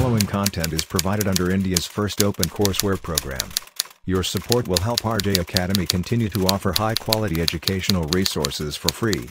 following content is provided under India's first open courseware program. Your support will help RJ Academy continue to offer high-quality educational resources for free.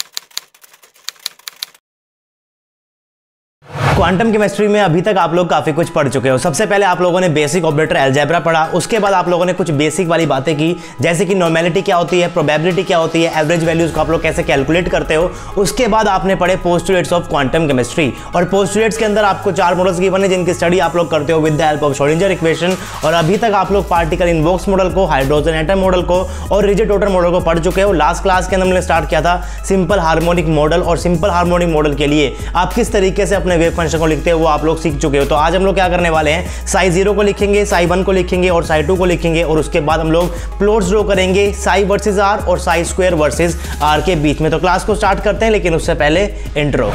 Quantum chemistry में अभी तक आप लोग काफी कुछ पढ़ चुके हो। सबसे पहले आप लोगों ने बेसिक ऑपरेटर अलजेब्रा पढ़ा, उसके बाद आप लोगों ने कुछ बेसिक वाली बातें की, जैसे कि नॉर्मेलिटी क्या होती है, प्रोबेबिलिटी क्या होती है, एवरेज वैल्यूज को आप लोग कैसे कैलकुलेट करते हो। उसके बाद आपने पढ़े पोस्टुलेट्स ऑफ क्वांटम केमिस्ट्री, और पोस्टुलेट्स के अंदर आपको 4 मॉडल्स गिवन है जिनकी स्टडी आप लोग करते हो with the help of Schrodinger equation. और अभी तक आप लोग पार्टिकल इनवॉक्स मॉडल को, हाइड्रोजन एटम मॉडल को और रिजिड टोटल मॉडल को पढ़ चुके हो। लास्ट क्लास के अंदर हमने स्टार्ट किया था सिंपल हार्मोनिक मॉडल, और सिंपल हार्मोनिक मॉडल के लिए आप किस तरीके से अपने वेव फंक्शन को लिखते हो वो आप लोग सीख चुके हो। तो आज हम लोग क्या करने वाले हैं, साई 0 को लिखेंगे, साई 1 को लिखेंगे और साई 2 को लिखेंगे, और उसके बाद हम लोग प्लॉट्स ड्रॉ करेंगे साई वर्सेस आर और साई स्क्वायर वर्सेस आर के बीच में। तो क्लास को स्टार्ट करते हैं, लेकिन उससे पहले intro.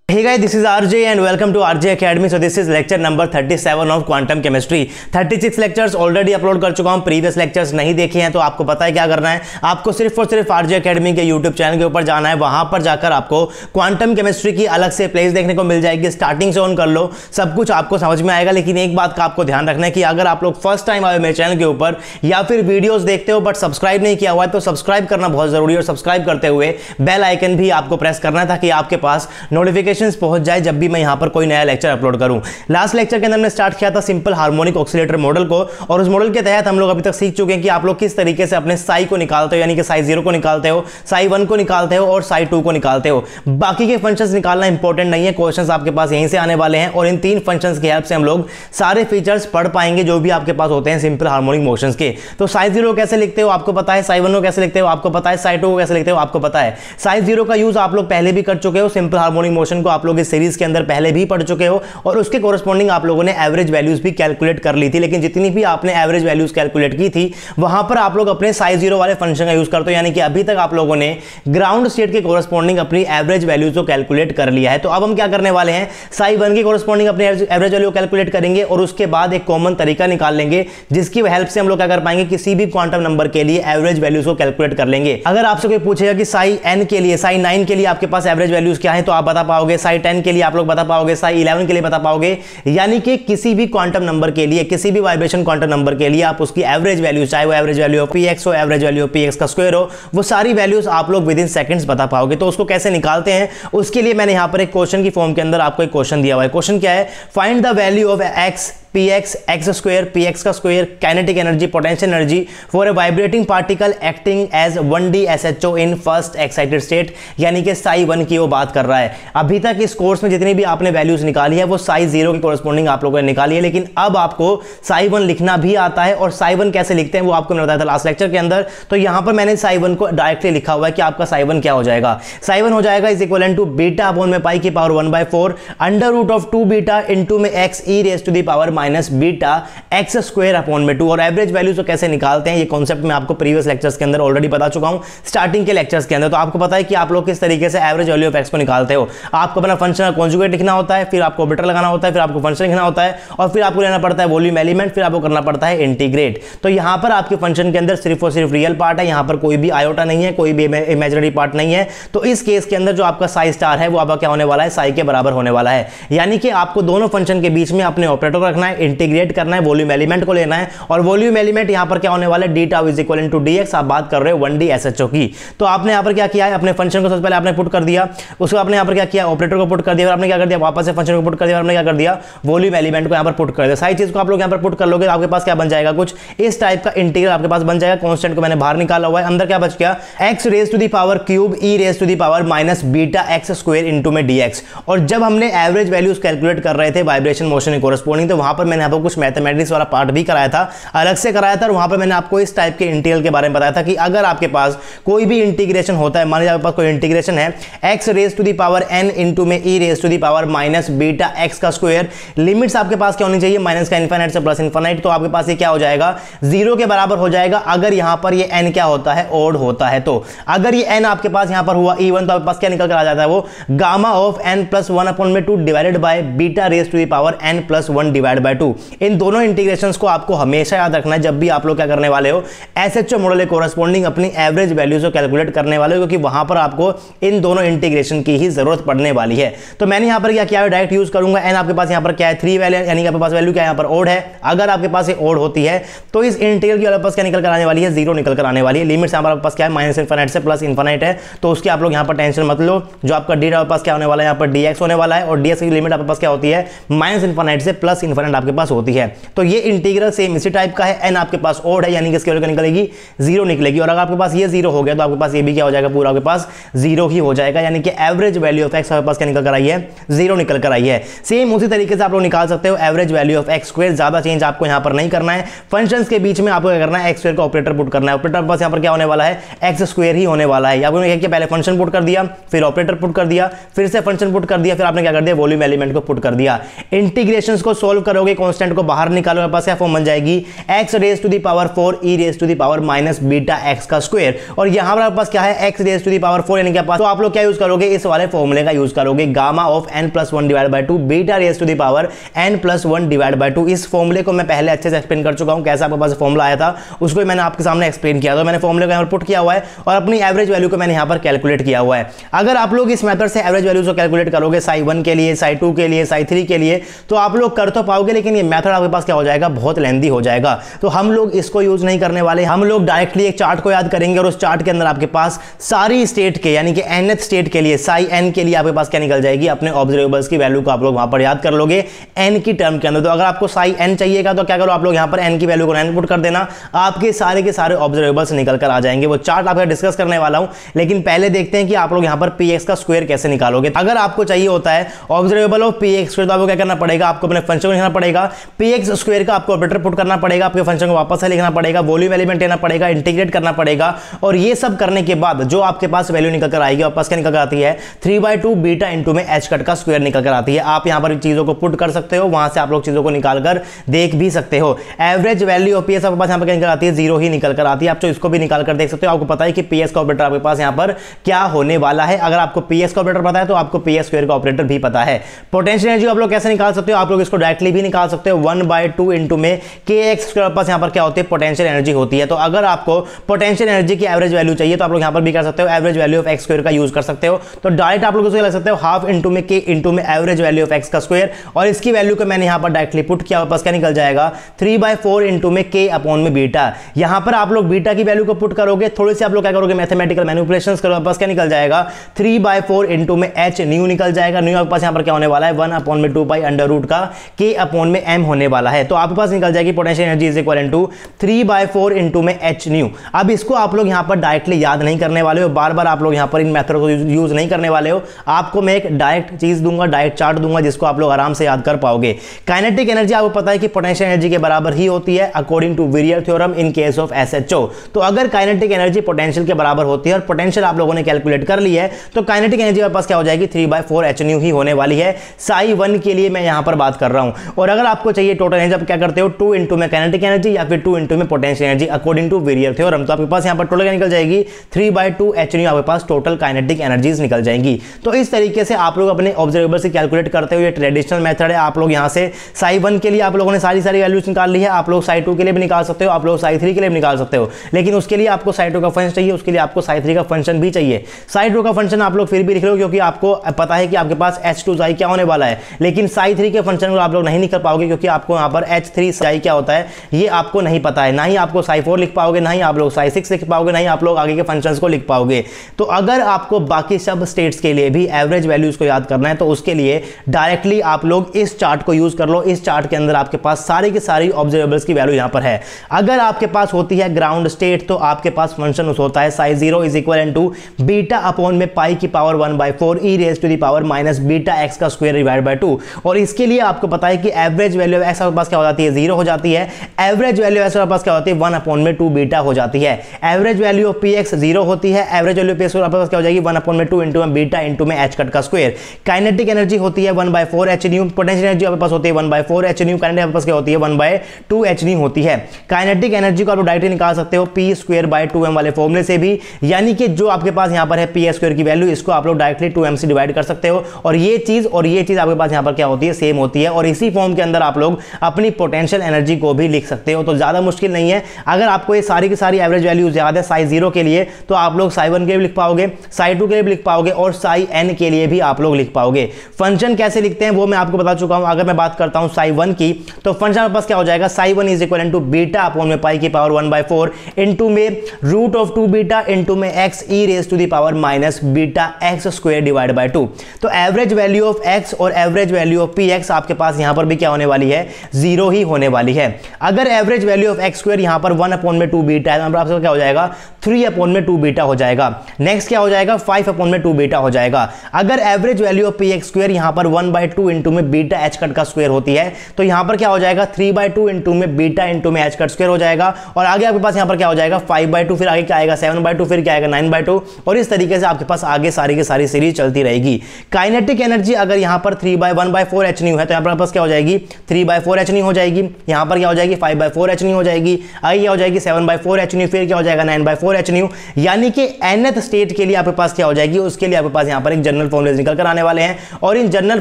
Hey guys, this is RJ and welcome to RJ Academy. So this is lecture number 37 of quantum chemistry. 36 lectures already upload कर चुका हूं। प्रीवियस लेक्चर्स नहीं देखे हैं तो आपको पता है क्या करना है, आपको सिर्फ और सिर्फ RJ Academy के यूट्यूब चैनल के ऊपर जाना है। वहां पर जाकर आपको क्वांटम केमिस्ट्री की अलग से प्लेलिस्ट देखने को मिल जाएगी। स्टार्टिंग से ऑन कर लो, सब कुछ आपको समझ में आएगा। लेकिन एक बात का आपको ध्यान रखना है कि अगर आप लोग फर्स्ट टाइम आए मेरे चैनल के ऊपर या फिर वीडियोस देखते हो बट सब्सक्राइब नहीं किया हुआ है तो सब्सक्राइब करना बहुत जरूरी है, और सब्सक्राइब करते हुए बेल आइकन भी आपको प्रेस करना है ताकि आपके पास नोटिफिकेशन पहुंच जाए जब भी मैं यहां पर कोई नया लेक्चर अपलोड करूं। लास्ट लेक्चर के अंदर हमने स्टार्ट किया था सिंपल हार्मोनिक ऑक्सीलेटर मॉडल को, और उस मॉडल के तहत हम लोग अभी तक सीख चुके हैं कि आप लोग किस तरीके से अपने साई को निकालते हो, यानी कि साई 0 को निकालते हो, साई 1 को निकालते हो और साई 2 को निकालते हो। बाकी के फंक्शंस निकालना इंपॉर्टेंट नहीं है, क्वेश्चंस आपके पास यहीं से आने वाले हैं, और इन 3 फंक्शंस की हेल्प से हम लोग सारे फीचर्स पढ़ पाएंगे जो भी आपके पास होते हैं सिंपल हार्मोनिक मोशंस के। तो साई 0 कैसे लिखते हो आपको पता है, साई 1 को कैसे लिखते हो आपको पता है, साई 2 को कैसे लिखते हो आपको पता है। साई 0 का यूज आप लोग पहले भी कर चुके हो, सिंपल हार्मोनिक मोशन को आप लोग इस सीरीज के अंदर पहले भी पढ़ चुके हो, और उसके कोरस्पॉन्डिंग आप लोगों ने एवरेज वैल्यूज भी कैलकुलेट कर ली थी। लेकिन जितनी भी आपने एवरेज वैल्यूज कैलकुलेट की थी वहां पर आप लोग अपने साई 0 वाले फंक्शन का यूज करते हो, यानी कि अभी तक आप लोगों ने ग्राउंड स्टेट के कोरस्पॉन्डिंग अपनी एवरेज वैल्यूज को कैलकुलेट कर लिया है। तो अब हम क्या करने वाले हैं, साई 1 के कोरस्पॉन्डिंग अपनी एवरेज वैल्यू कैलकुलेट करेंगे, और उसके बाद एक कॉमन तरीका निकाल लेंगे जिसकी हेल्प से हम लोग क्या कर पाएंगे, किसी भी क्वांटम नंबर के लिए एवरेज वैल्यूज को कैलकुलेट कर लेंगे। अगर आपसे कोई पूछेगा कि साई n के लिए, साई 9 के लिए आपके पास एवरेज वैल्यूज क्या है, तो आप बता पाओगे, साई 10 के लिए आप लोग बता पाओगे, साई 11 के लिए बता पाओगे। यानी कि किसी भी क्वांटम नंबर के लिए, किसी भी वाइब्रेशन क्वांटम नंबर के लिए आप उसकी एवरेज वैल्यू, चाहे वो एवरेज वैल्यू ऑफ px हो, एवरेज वैल्यू ऑफ px का स्क्वायर हो, वो सारी वैल्यूज आप लोग विद इन सेकंड्स बता पाओगे। तो उसको कैसे निकालते हैं, उसके लिए मैंने यहां पर एक क्वेश्चन की फॉर्म के अंदर आपको एक क्वेश्चन दिया हुआ है। क्वेश्चन क्या है, find the value of x px x square px का square kinetic energy, potential energy for a vibrating particle acting as 1D SHO in first excited state, यानी कि साई 1 की वो बात कर रहा है। अभी तक इस कोर्स में जितनी भी आपने वैल्यूज निकाली है वो साई 0 की कोरस्पॉन्डिंग आप लोगों ने निकाली है, लेकिन अब आपको साई 1 लिखना भी आता है, और साई 1 कैसे लिखते हैं वो आपको मैंने बताया था लास्ट लेक्चर के अंदर। तो यहां पर मैंने साई 1 को डायरेक्टली लिखा हुआ है कि आपका साई 1 क्या हो जाएगा, साई 1 हो जाएगा is equal to beta upon में पाई की power 1/4 under root of 2 beta into में x e raise to the power minus beta x square upon में 2। और एवरेज वैल्यूज को कैसे निकालते हैं ये कॉन्सेप्ट मैं आपको प्रीवियस लेक्चर्स के अंदर ऑलरेडी बता चुका हूं, स्टार्टिंग के लेक्चर्स के अंदर। तो आपको पता है कि आप लोग किस तरीके से एवरेज वैल्यू ऑफ x को निकालते हो। आपको अपना फंक्शन का कॉन्जुगेट लिखना होता है, फिर आपको ऑपरेटर लगाना होता है, फिर आपको फंक्शन लिखना होता है, और फिर आपको लेना पड़ता है वॉल्यूम एलिमेंट, फिर आपको करना पड़ता है इंटीग्रेट। तो यहां पर आपके फंक्शन के अंदर सिर्फ और सिर्फ रियल पार्ट है, यहां पर कोई भी आयोटा नहीं है, कोई भी इमेजिनरी पार्ट नहीं है। तो इस केस के अंदर जो आपका साई स्टार है वो आपका क्या होने वाला है, साई के बराबर होने वाला है। यानी कि आपको दोनों फंक्शन के बीच में अपने ऑपरेटर को रखना है, इंटीग्रेट करना है, वॉल्यूम एलिमेंट को लेना है, और वॉल्यूम एलिमेंट यहां पर क्या होने वाला है, D tau is equal to dx। आप बात कर रहे हो 1D SHO की। तो आपने यहां पर क्या किया है, अपने फंक्शन को सबसे पहले आपने पुट कर दिया, उसको आपने यहां पर क्या किया, ऑपरेटर को पुट कर दिया, और आपने क्या कर दिया, वापस से फंक्शन को पुट कर दिया, और आपने क्या कर दिया, वॉल्यूम एलिमेंट को यहां पर पुट कर दिया। सारी चीज को आप लोग यहां पर पुट कर लोगे, आपके पास क्या बन जाएगा, कुछ इस टाइप का इंटीग्रल आपके पास बन जाएगा। कांस्टेंट को मैंने बाहर निकाला हुआ है, अंदर क्या बच गया, x raise to the power cube e raise to the power minus beta x square into में dx। और जब हमने एवरेज वैल्यूज कैलकुलेट कर रहे थे वाइब्रेशन मोशन के कोरस्पॉन्डिंग, तो वहां पर मैंने आपको कुछ मैथमेटिक्स वाला पार्ट भी कराया था, अलग से कराया था, और वहां पर मैंने आपको इस टाइप के इंटीग्रल के बारे में बताया था कि अगर आपके पास कोई भी इंटीग्रेशन होता है, मान लीजिए आपके पास कोई इंटीग्रेशन है x raise to the power n into में e raise to the power minus beta x का स्क्वायर, लिमिट्स आपके पास क्या होनी चाहिए, माइनस का इनफाइनाइट से प्लस इनफाइनाइट, तो आपके पास ये क्या हो जाएगा, 0 के बराबर हो जाएगा अगर यहां पर ये n क्या होता है, ओड होता है। तो अगर ये n आपके पास यहां पर हुआ E1 तो आपके पास क्या निकल कर आ जाता है, वो gamma of n plus 1 upon में 2 divided by beta raise to the power n plus 1 divide by 2। इन दोनों इंटीग्रेशंस को आपको हमेशा याद रखना है जब भी आप लोग क्या करने वाले हो, एसएचओ मॉडल के कोरस्पॉन्डिंग अपनी एवरेज वैल्यूज को कैलकुलेट करने वाले हो, क्योंकि वहां पर आपको इन दोनों इंटीग्रेशन की ही जरूरत पड़ने वाली है। तो मैंने यहां पर क्या किया है, डायरेक्ट यूज करूंगा। n आपके पास यहां पर क्या है, 3 वैल्यू, यानी कि आपके पास वैल्यू क्या है, यहां पर ओड है। अगर आपके पास ये ओड होती है तो इस इंटीग्रल की वापस क्या निकल कर आने वाली है, 0 निकल कर आने वाली है। लिमिट्स यहां पर आपके पास क्या है, माइनस इनफाइनाइट से प्लस इनफाइनाइट है, तो उसके आप लोग यहां पर टेंशन मत लो। जो आपका डी आपके पास क्या होने वाला है, यहां पर dx होने वाला है, और dx की लिमिट आपके पास क्या होती है, माइनस इनफाइनाइट से प्लस इनफाइनाइट आपके पास होती है। तो ये इंटीग्रल सेम इसी टाइप का है। n आपके पास ओड है, यानी कि इसकी वैल्यू क्या निकलेगी, 0 निकलेगी। और अगर आपके पास ये 0 हो गया तो आपके पास ये भी क्या हो जाएगा, पूरा आपके पास 0 ही हो जाएगा, यानी कि एवरेज वैल्यू ऑफ x आपके पास क्या निकल कर आई है, 0 निकल कर आई है। सेम उसी तरीके से आप लोग निकाल सकते हो average value of x square. ज्यादा चेंज आपको यहां पर नहीं करना है, फंक्शंस के बीच में आपको क्या करना है, x स्क्वायर का ऑपरेटर पुट करना है। ऑपरेटर पास यहां पर क्या होने वाला है, x स्क्वायर ही होने वाला है। आपने क्या पहले फंक्शन पुट कर दिया, फिर ऑपरेटर पुट कर दिया, फिर से फंक्शन पुट कर दिया, फिर आपने क्या कर दिया, वॉल्यूम एलिमेंट को पुट कर दिया। इंटीग्रेशंस को सोल्व करोगे, कांस्टेंट को बाहर निकालोगे, पास क्या फॉर्म बन जाएगी, x raise to the power 4 e raise to the power minus beta x का स्क्वायर। और यहां पर आपके पास क्या है, x raise to the power 4 यानी क्या पास, तो आप लोग क्या यूज करोगे, इस वाले फॉर्मूले का यूज करोगे, gamma of n plus 1 divide by 2 beta raise to the power n plus 1 divide by 2। इस फॉर्मूले को मैं पहले अच्छे से एक्सप्लेन कर चुका हूं, कैसा आपके पास फॉर्मूला आया था उसको मैंने आपके सामने एक्सप्लेन किया था। मैंने फॉर्मूले को यहां पर पुट किया हुआ है और अपनी एवरेज वैल्यू को मैंने यहां पर कैलकुलेट किया हुआ है। अगर आप लोग इस मेथड से एवरेज वैल्यूज को कैलकुलेट करोगे, साई 1 के लिए, साई 2 के लिए, साई 3 के लिए, तो आप लोग कर तो पाओगे, लेकिन ये मेथड आपके पास क्या हो जाएगा, बहुत लेंदी हो जाएगा। तो हम लोग इसको यूज नहीं करने वाले, हम लोग डायरेक्टली एक चार्ट को याद करेंगे और उस चार्ट के अंदर आपके पास सारी स्टेट के, यानी कि nth स्टेट के लिए, साई n के लिए आपके पास क्या निकल जाएगी, अपने ऑब्जर्वेबल्स की वैल्यू को आप लोग वहां पर याद कर लोगे n की टर्म के अंदर। तो अगर आपको साई n चाहिएगा तो क्या करो, आप लोग यहां पर n की वैल्यू को 9 पुट कर देना, आपके सारे के सारे ऑब्जर्वेबल्स निकल कर आ जाएंगे। वो चार्ट आपका डिस्कस करने वाला हूं, लेकिन पहले देखते हैं कि आप लोग यहां पर px का स्क्वायर कैसे निकालोगे। अगर आपको चाहिए होता है ऑब्जर्वेबल ऑफ px स्क्वायर, तो आपको क्या करना पड़ेगा, आपको अपने फंक्शन को लिखना पड़ेगा, px स्क्वायर का आपको ऑपरेटर पुट करना पड़ेगा, आपके फंक्शन को वापस से लिखना पड़ेगा, वॉल्यूम एलिमेंट लेना पड़ेगा, इंटीग्रेट करना पड़ेगा, और ये सब करने के बाद जो आपके पास वैल्यू निकल कर आएगी, वापस क्या निकल कर आती है, 3/2 बीटा इंटू में h कट का स्क्वायर निकल कर आती है। आप यहां पर चीजों को पुट कर सकते हो, वहां से आप लोग चीजों को निकाल कर देख भी सकते हो। एवरेज वैल्यू ऑफ px आपके पास यहां पर क्या निकल आती है, 0 ही निकल कर आती है। आप तो इसको भी निकाल कर देख सकते हो, आपको पता है कि px का ऑपरेटर आपके पास यहां पर क्या होने वाला है। अगर आपको px का ऑपरेटर पता है तो आपको px स्क्वायर का ऑपरेटर भी पता है। पोटेंशियल एनर्जी आप लोग कैसे निकाल सकते हो, आप लोग इसको डायरेक्टली भी निकाल सकते हो, 1/2 इंटू में kx स्क्वायर पास यहां पर क्या होती है, पोटेंशियल एनर्जी होती है। तो अगर आपको पोटेंशियल एनर्जी की एवरेज वैल्यू चाहिए तो आप लोग यहां पर भी कर सकते हो, average value of x square का यूज कर सकते हो। तो डायरेक्ट आप लोग उसको लग सकते हो, हाफ इंटू में k इंटू में एवरेज वैल्यू ऑफ x का स्क्वायर, और इसकी वैल्यू को मैंने यहां पर डायरेक्टली पुट किया, वापस क्या निकल जाएगा, 3/4 इंटू में k अपॉन में बीटा। यहां पर आप लोग बीटा की वैल्यू को पुट करोगे, थोड़ी सी आप लोग क्या करोगे, मैथमेटिकल मैनिपुलेशंस करोगे, वापस क्या निकल जाएगा, 3/4 इंटू में h न्यू निकल जाएगा। न्यू आपके पास यहां पर क्या होने वाला है, 1/2 पाई अंडर रूट का k अपॉन में m होने वाला है। तो आपके पास निकल जाएगी potential energy is equal to 3/4 into में h न्यू। अब इसको आप लोग यहां पर डायरेक्टली याद नहीं करने वाले हो, बार बार आप लोग यहां पर इन मेथड को यूज नहीं करने वाले हो। आपको मैं एक डायरेक्ट चीज दूंगा, डायरेक्ट चार्ट दूंगा, जिसको आप लोग आराम से याद कर पाओगे। काइनेटिक एनर्जी आपको पता है कि पोटेंशियल एनर्जी के बराबर ही होती है according to virial theorem in case of SHO. तो अगर काइनेटिक एनर्जी पोटेंशियल के बराबर होती है और पोटेंशियल आप लोगों ने कैलकुलेट कर ली है, तो काइनेटिक एनर्जी आपके पास क्या हो जाएगी, 3/4 h न्यू ही होने वाली है। साई 1 के लिए मैं यहां पर बात कर रहा हूं। और अगर आपको चाहिए टोटल एनर्जी, आप क्या करते हो, 2 इंटू में काइनेटिक एनर्जी या फिर 2 इंटू में potential energy according to virial theorem. तो आपके पास यहां पर टोटल क्या निकल जाएगी, 3/2 h न्यू आपके पास टोटल काइनेटिक एनर्जीज निकल जाएंगी। तो इस तरीके से आप लोग अपने ऑब्जर्वेबल से कैलकुलेट करते हो, ये ट्रेडिशनल मेथड है। आप लोग यहां से साई 1 के लिए आप लोगों ने सारी वैल्यूज निकाल ली है, आप लोग साई 2 के लिए भी निकाल सकते हो, आप लोग साई 3 के लिए भी निकाल सकते हो, लेकिन उसके लिए आपको साई 2 का फंक्शन चाहिए, उसके लिए आपको साई 3 का फंक्शन भी चाहिए। साई 2 का फंक्शन आप लोग फिर भी लिख लो, क्योंकि आपको पता है कि आपके पास h2 साई क्या होने वाला है, लेकिन साई 3 के फंक्शन को आप लोग नहीं निकल पाओगे, क्योंकि आपको यहां पर h3 साई क्या होता है ये आपको नहीं पता है। ना ही आपको साई 4 लिख पाओगे, ना ही आप लोग साई 6 लिख पाओगे, ना ही आप लोग आगे के फंक्शंस को लिख पाओगे। तो अगर आपको बाकी सब स्टेट्स के लिए भी एवरेज वैल्यूज को याद करना है, तो उसके लिए डायरेक्टली आप लोग इस चार्ट को यूज कर लो। इस चार्ट के अंदर आपके पास सारी की सारी ऑब्जर्वेबल्स की वैल्यू यहां पर है। अगर आपके पास होती है ग्राउंड स्टेट, तो आपके पास फंक्शन होता है psi 0 is equal to beta upon में पाई की power 1/4 e raise to the power minus beta x का स्क्वायर डिवाइड बाय 2। और इसके लिए आपको पता है कि एवरेज वैल्यू ऑफ एक्स आपके पास क्या हो जाती है, 0 हो जाती है। एवरेज वैल्यू ऑफ एक्स आपके पास क्या होती है, 1/2 बीटा हो जाती है। Average value of P x 0 होती है। Average value of P X आपके पास क्या हो जाएगी, 1/2 इंटू में बीटा इंटू में एच कट का स्क्वायर। काइनेटिक एनर्जी होती है 1/4 एच न्यू। पोटेंशियल एनर्जी आपके पास होती है 1/4 एच न्यू। काइनेटिक आपके पास क्या होती है, 1/2 एच न्यू होती है। काइनेटिक एनर्जी को आप डायरेक्टली निकाल सकते हो पी स्क्वायर बाय 2m वाले फॉर्मूले से भी, यानी कि जो आपके पास यहां पर है पी स्क्वायर की वैल्यू, इसको आप लोग डायरेक्टली 2m से डिवाइड कर सकते हो और ये चीज आपके पास यहां पर क्या होती है, सेम होती है। और इसी फॉर्म के अंदर आप लोग अपनी पोटेंशियल एनर्जी को भी लिख सकते हो, तो ज्यादा मुश्किल नहीं है। अगर आपको ये सारी की सारी एवरेज वैल्यूज याद है साई 0 के लिए, तो आप लोग साई 1 के लिए लिख पाओगे, साई 2 के लिए भी लिख पाओगे और साई n के लिए भी आप लोग लिख पाओगे। फंक्शन कैसे लिखते हैं वो मैं आपको बता चुका हूं। अगर मैं बात करता हूं साई 1 की, तो फंक्शन आपके पास क्या हो जाएगा, psi 1 is equal to beta upon में पाई की पावर 1/4 इंटू में रूट ऑफ 2 बीटा इंटू में x e raise to the power minus beta x square divide by 2। तो एवरेज वैल्यू ऑफ x और average value of P X आपके पास यहां पर भी क्या होने वाली है, 0 ही होने वाली है। अगर average value of x square यहां पर 1/2 बीटा है, तो आपसे क्या हो जाएगा, 3/2 बीटा हो जाएगा। नेक्स्ट क्या हो जाएगा, 5/2 बीटा हो जाएगा। अगर average value of P x square यहां पर 1/2 इंटू में बीटा एच कट का स्क्वायर होती है, तो यहां पर क्या हो जाएगा, 3/2 इंटू में बीटा इंटू में एच कट स्क्वायर हो जाएगा। और आगे आपके पास यहां पर क्या हो जाएगा, 5/2, फिर आगे क्या आएगा 7/2, फिर क्या आएगा 9/2, और इस तरीके से आपके पास आगे सारी की सारी सीरीज चलती रहेगी। काइनेटिक एनर्जी अगर यहां पर 1/4 एच न्यू है, तो यहां पर आपके पास क्या हो जाएगी, 3/4 एच न्यू हो जाएगी। यहां पर क्या हो जाएगी, 5/4 एच न्यू हो जाएगी। आगे क्या हो जाएगी, 7/4 एच न्यू, फिर क्या हो जाएगा 9/4 एच न्यू। यानी कि nth स्टेट के लिए आपके पास क्या हो जाएगी, उसके लिए आपके पास यहां पर एक जनरल फॉर्मूलेज निकल कर आने वाले हैं, और इन जनरल